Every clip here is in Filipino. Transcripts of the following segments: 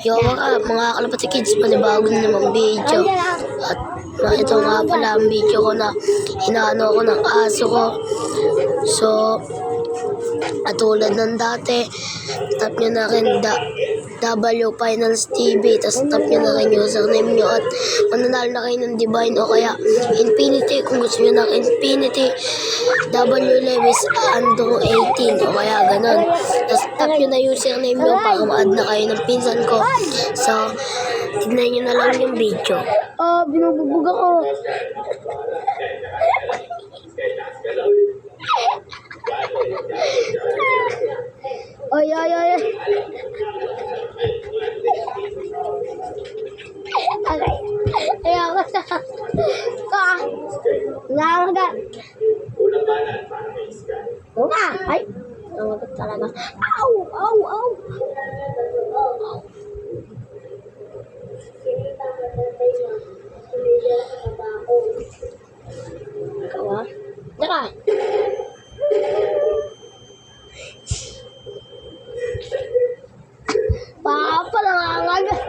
Yo mga kalapati kids, panibago na namang video. At ito nga pala ang video ko na inaano ko ng aso ko. So, katulad ng dati, tap nyo na rin W Finals TV, tapos tap nyo na rin username nyo at mananalo na kayo ng Divine o kaya Infinity kung gusto nyo ng Infinity, W Lewis Andrew 18 o kaya ganun. Tapos tap nyo na username nyo para ma-add na kayo ng pinsan ko. So, tignan nyo na lang yung video. Binububog ako. Ay. Ayoko na. Nangagat. Ay. Nangagat talaga. Ow. Ikaw ah. Teka. Papa nangangagat.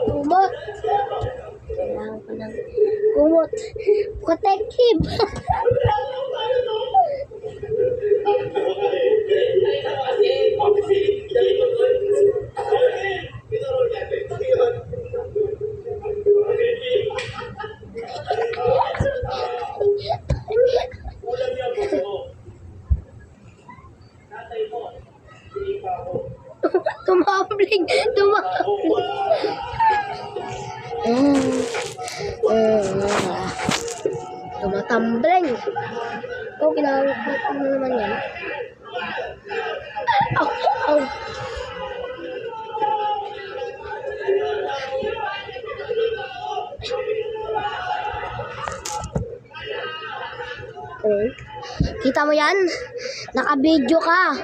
Kumot. Kailangan ko ng kumot. Protective. Tumambling. Tumatambling. Oh, kinakakot mo naman yan. Ow. Okay. Kita mo yan? Naka-video ka.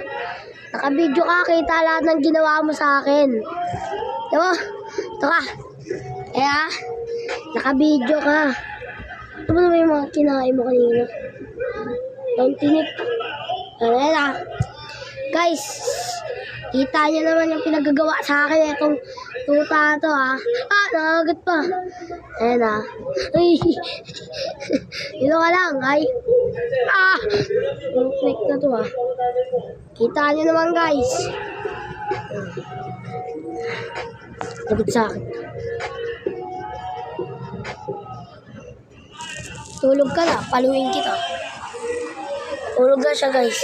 Kita lahat ng ginawa mo sa akin. Diba? Ito ka. Kaya, naka-video ka. Ito ba naman yung mga kinain mo kanina? Don't tinik. Ayan. Guys, kita niyo naman yung pinagagawa sa akin. Itong tuta to ha. Nakagat pa. Ayan ha. Ay. Ito ka lang. Ay. Perfect na to ha. Kita niyo naman guys. Lagot sa akin. Tulog ka na. Paluin kita. Tulog na siya guys.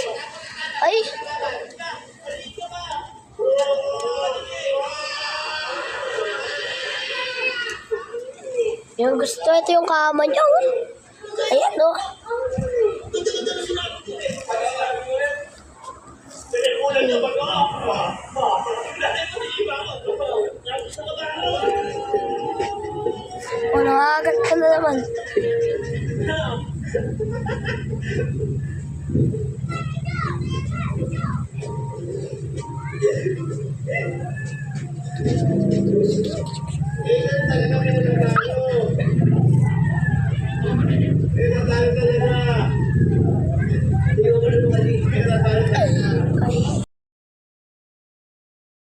Ay. Yung gusto, ito yung kama niya. Ayan o. Nangagat ka na naman.